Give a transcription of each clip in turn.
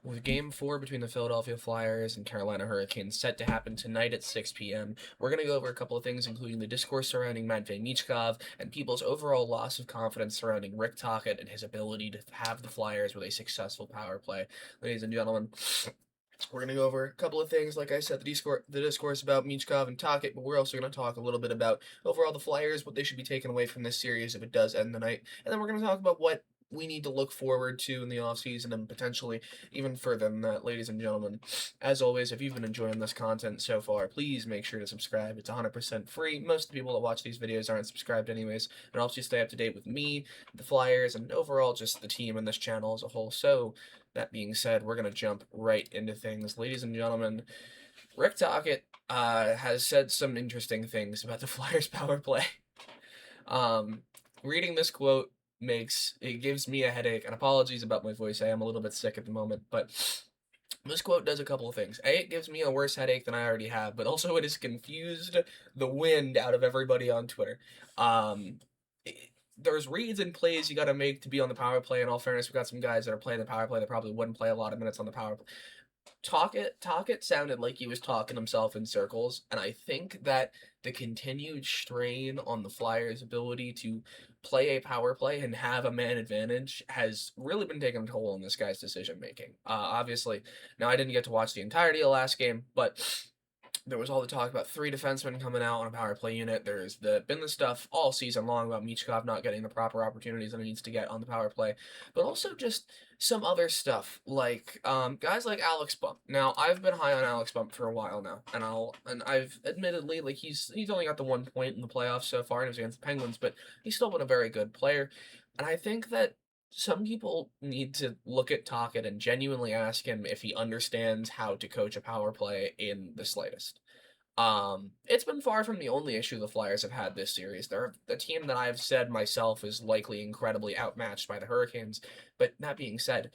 With Game 4 between the Philadelphia Flyers and Carolina Hurricanes set to happen tonight at 6 p.m., we're going to go over a couple of things, including the discourse surrounding Matvei Michkov and people's overall loss of confidence surrounding Rick Tocchet and his ability to have the Flyers with a successful power play. Ladies and gentlemen, we're going to go over a couple of things, like I said, the discourse about Michkov and Tocchet, but we're also going to talk a little bit about overall the Flyers, what they should be taking away from this series if it does end tonight, and then we're going to talk about what we need to look forward to in the offseason and potentially even further than that, ladies and gentlemen. As always, if you've been enjoying this content so far, please make sure to subscribe. It's 100% free. Most of the people that watch these videos aren't subscribed anyways. It helps you stay up to date with me, the Flyers, and overall just the team and this channel as a whole. So, that being said, we're going to jump right into things. Ladies and gentlemen, Rick Tocchet has said some interesting things about the Flyers power play. Reading this quote gives me a headache, and apologies about my voice. I am a little bit sick at the moment, but this quote does a couple of things. A, it gives me a worse headache than I already have, but also it has confused the wind out of everybody on Twitter. There's reads and plays you got to make to be on the power play. In all fairness, we've got some guys that are playing the power play that probably wouldn't play a lot of minutes on the power play. Tocchett sounded like he was talking himself in circles, and I think that the continued strain on the Flyers' ability to play a power play and have a man advantage has really been taking a toll on this guy's decision making. Obviously, now I didn't get to watch the entirety of last game, but there was all the talk about 3 defensemen coming out on a power play unit. There's been the stuff all season long about Michkov not getting the proper opportunities that he needs to get on the power play, but also just some other stuff like guys like Alex Bump. Now I've been high on Alex Bump for a while now, and I've admittedly like he's only got the 1 point in the playoffs so far, and it was against the Penguins, but he's still been a very good player, and I think that some people need to look at Tocchet and genuinely ask him if he understands how to coach a power play in the slightest. It's been far from the only issue the Flyers have had this series. They're a team that I've said myself is likely incredibly outmatched by the Hurricanes. But that being said,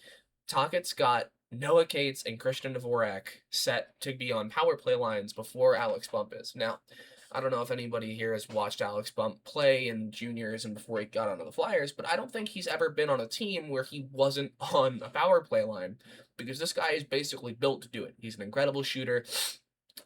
Tocchet's got Noah Cates and Christian Dvorak set to be on power play lines before Alex Bump is. Now, I don't know if anybody here has watched Alex Bump play in juniors and before he got onto the Flyers, but I don't think he's ever been on a team where he wasn't on a power play line, because this guy is basically built to do it. He's an incredible shooter.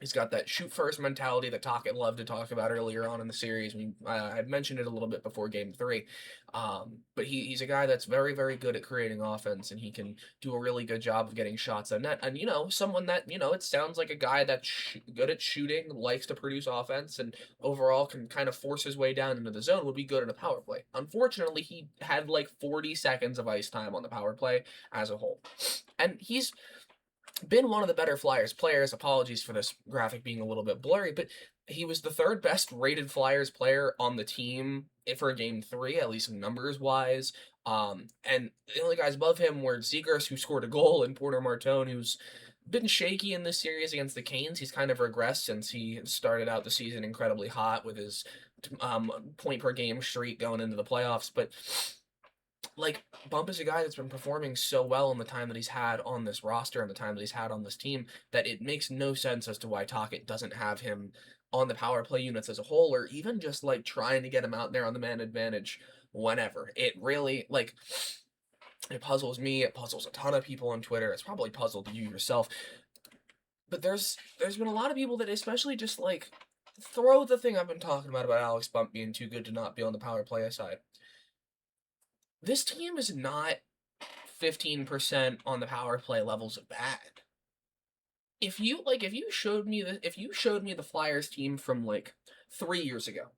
He's got that shoot-first mentality that Tocchet loved to talk about earlier on in the series. I've mentioned it a little bit before Game 3. But he's a guy that's very, very good at creating offense, and he can do a really good job of getting shots on net. And, someone that, it sounds like a guy that's good at shooting, likes to produce offense, and overall can kind of force his way down into the zone, would be good in a power play. Unfortunately, he had like 40 seconds of ice time on the power play as a whole. And he's been one of the better Flyers players. Apologies for this graphic being a little bit blurry, but he was the 3rd best rated Flyers player on the team for Game 3, at least numbers wise. And the only guys above him were Zegras, who scored a goal, and Porter Martone, who's been shaky in this series against the Canes. He's kind of regressed since he started out the season incredibly hot with his point per game streak going into the playoffs, but like, Bump is a guy that's been performing so well in the time that he's had on this roster and the time that he's had on this team that it makes no sense as to why Tocchet doesn't have him on the power play units as a whole, or even just like trying to get him out there on the man advantage whenever. It really, like, it puzzles me. It puzzles a ton of people on Twitter. It's probably puzzled you yourself. But there's been a lot of people that especially just like throw the thing I've been talking about Alex Bump being too good to not be on the power play aside. This team is not 15% on the power play levels of bad. If you showed me the Flyers team from like 3 years ago,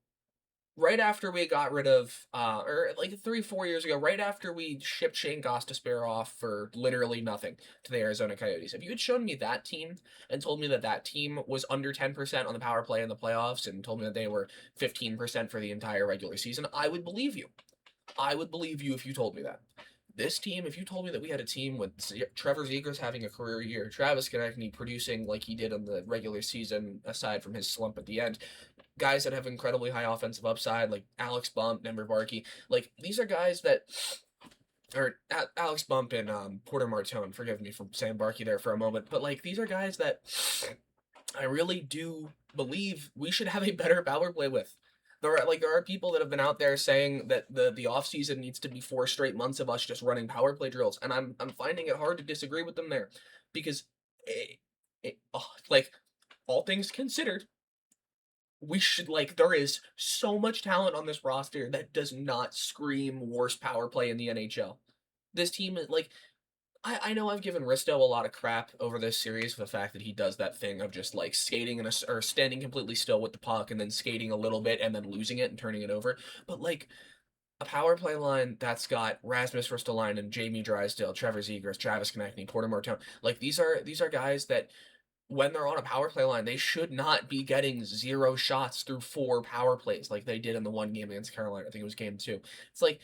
right after we got rid of or like 3-4 years ago, right after we shipped Shane Gostisbehere off for literally nothing to the Arizona Coyotes, if you had shown me that team and told me that team was under 10% on the power play in the playoffs and told me that they were 15% for the entire regular season, I would believe you. I would believe you if you told me that. This team, if you told me that we had a team with Trevor Zegras having a career year, Travis Konecny producing like he did in the regular season, aside from his slump at the end, guys that have incredibly high offensive upside, like Alex Bump, Denver Barcia, like, these are guys that, or Alex Bump and Porter Martone, forgive me for saying Barcia there for a moment, but like, these are guys that I really do believe we should have a better power play with. there are people that have been out there saying that the off season needs to be 4 straight months of us just running power play drills, and I'm finding it hard to disagree with them there, because like, all things considered, we should, like, there is so much talent on this roster that does not scream worst power play in the NHL. This team is like, I know I've given Risto a lot of crap over this series for the fact that he does that thing of just like skating or standing completely still with the puck and then skating a little bit and then losing it and turning it over. But like, a power play line that's got Rasmus Ristolainen, Jamie Drysdale, Trevor Zegras, Travis Konecny, Porter Martone, like, these are guys that when they're on a power play line, they should not be getting 0 shots through 4 power plays like they did in the one game against Carolina. I think it was game 2. It's like,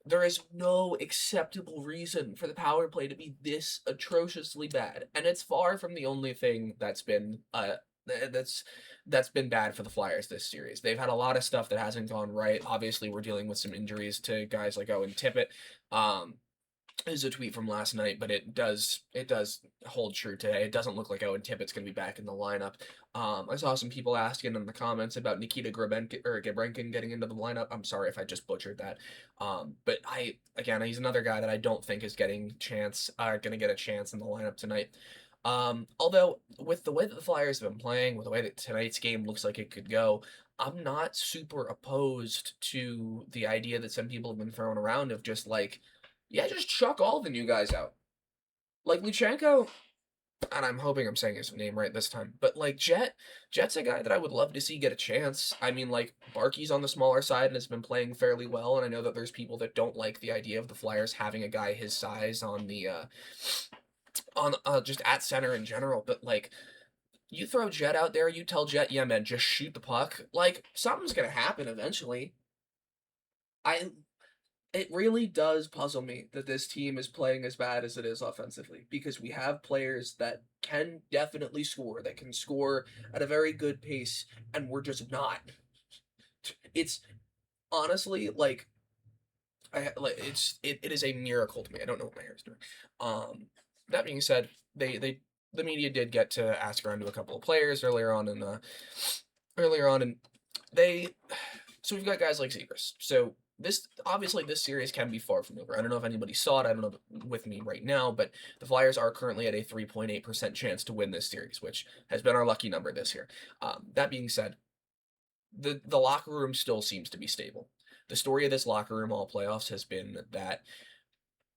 there is no acceptable reason for the power play to be this atrociously bad, and it's far from the only thing that's that's been bad for the Flyers this series. They've had a lot of stuff that hasn't gone right. Obviously, we're dealing with some injuries to guys like Owen Tippett. Is a tweet from last night, but it does hold true today. It doesn't look like Owen Tippett's going to be back in the lineup. I saw some people asking in the comments about Nikita Gabrenkin getting into the lineup. I'm sorry if I just butchered that. But he's another guy that I don't think is going to get a chance in the lineup tonight. Although with the way that the Flyers have been playing, with the way that tonight's game looks like it could go, I'm not super opposed to the idea that some people have been throwing around of just like, yeah, just chuck all the new guys out. Like Luchenko, and I'm hoping I'm saying his name right this time, but like Jet's a guy that I would love to see get a chance. I mean, like, Barkey's on the smaller side and has been playing fairly well, and I know that there's people that don't like the idea of the Flyers having a guy his size on the on just at center in general, but like, you throw Jet out there, you tell Jet, yeah, man, just shoot the puck. Like, something's gonna happen eventually. I It really does puzzle me that this team is playing as bad as it is offensively, because we have players that can definitely score, that can score at a very good pace, and we're just not. It's honestly like, it is a miracle to me. I don't know what my hair is doing. That being said, the media did get to ask around to a couple of players earlier on, and they so we've got guys like Zegras. So this series can be far from over. I don't know if anybody saw it. I don't know with me right now, but the Flyers are currently at a 3.8% chance to win this series, which has been our lucky number this year. That being said, the locker room still seems to be stable. The story of this locker room all playoffs has been that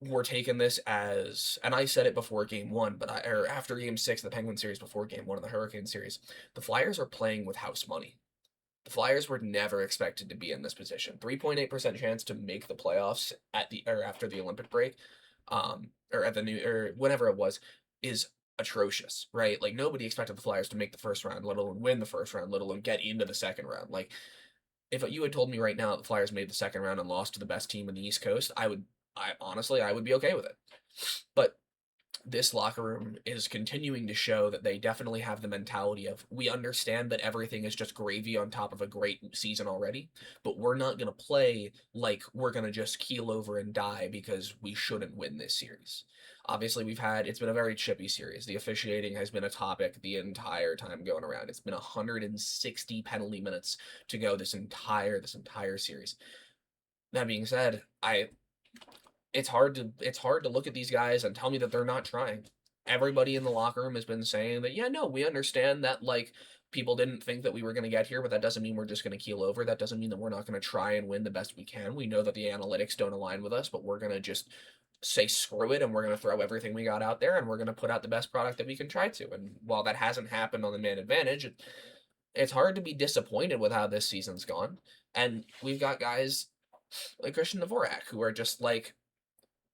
we're taking this as, and I said it before game 1, or after game 6 of the Penguin series, before game 1 of the Hurricane series, the Flyers are playing with house money. The Flyers were never expected to be in this position. 3.8% chance to make the playoffs after the Olympic break, or at the new or whenever it was, is atrocious, right? Like, nobody expected the Flyers to make the first round, let alone win the first round, let alone get into the second round. Like, if you had told me right now that the Flyers made the second round and lost to the best team in the East Coast, I would be okay with it. But this locker room is continuing to show that they definitely have the mentality of, we understand that everything is just gravy on top of a great season already, but we're not going to play like we're going to just keel over and die because we shouldn't win this series. Obviously, it's been a very chippy series. The officiating has been a topic the entire time going around. It's been 160 penalty minutes to go this entire series. That being said, it's hard to look at these guys and tell me that they're not trying. Everybody in the locker room has been saying that, yeah, no, we understand that, like, people didn't think that we were going to get here, but that doesn't mean we're just going to keel over. That doesn't mean that we're not going to try and win the best we can. We know that the analytics don't align with us, but we're going to just say screw it, and we're going to throw everything we got out there, and we're going to put out the best product that we can try to. And while that hasn't happened on the man advantage, it's hard to be disappointed with how this season's gone. And we've got guys like Christian Dvorak who are just like,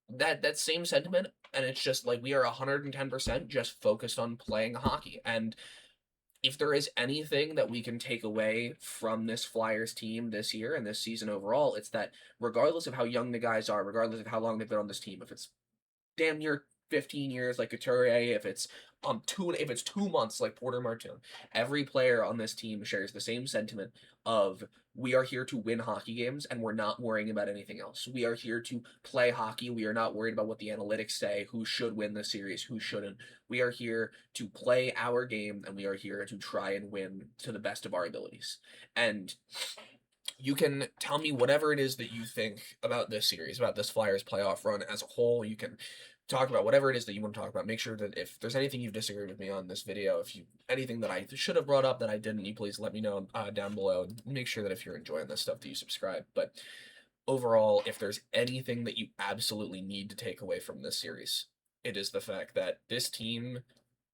that same sentiment, and it's just like, we are 110% just focused on playing hockey. And if there is anything that we can take away from this Flyers team this year and this season overall, it's that regardless of how young the guys are, regardless of how long they've been on this team, if it's damn near 15 years like Couturier, if it's 2 months like Porter Martone, every player on this team shares the same sentiment of, we are here to win hockey games and we're not worrying about anything else. We are here to play hockey. We are not worried about what the analytics say, who should win the series, who shouldn't. We are here to play our game, and we are here to try and win to the best of our abilities. And You can tell me whatever it is that you think about this series, about this Flyers playoff run as a whole. You can talk about whatever it is that you want to talk about. Make sure that if there's anything you've disagreed with me on this video, if you anything that I should have brought up that I didn't, you please let me know down below. And make sure that if you're enjoying this stuff that you subscribe. But overall, if there's anything that you absolutely need to take away from this series, it is the fact that this team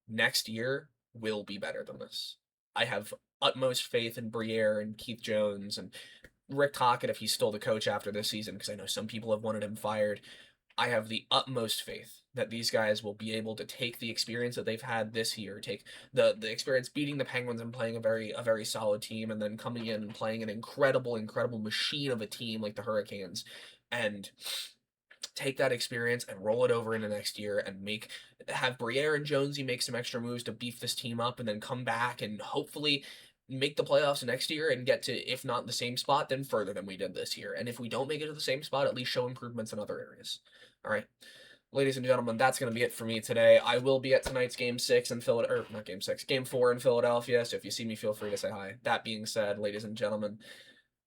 next year will be better than this. I have utmost faith in Brière and Keith Jones and Rick Tocchett if he's still the coach after this season, because I know some people have wanted him fired. I have the utmost faith that these guys will be able to take the experience that they've had this year, take the experience beating the Penguins and playing a very solid team, and then coming in and playing an incredible machine of a team like the Hurricanes, and take that experience and roll it over into next year and have Brière and Jonesy make some extra moves to beef this team up, and then come back and hopefully make the playoffs next year and get to, if not the same spot, then further than we did this year. And if we don't make it to the same spot, at least show improvements in other areas. All right. Ladies and gentlemen, that's going to be it for me today. I will be at tonight's Game 6 in Philadelphia, or not Game 6, Game 4 in Philadelphia, so if you see me, feel free to say hi. That being said, ladies and gentlemen,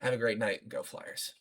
have a great night and go Flyers.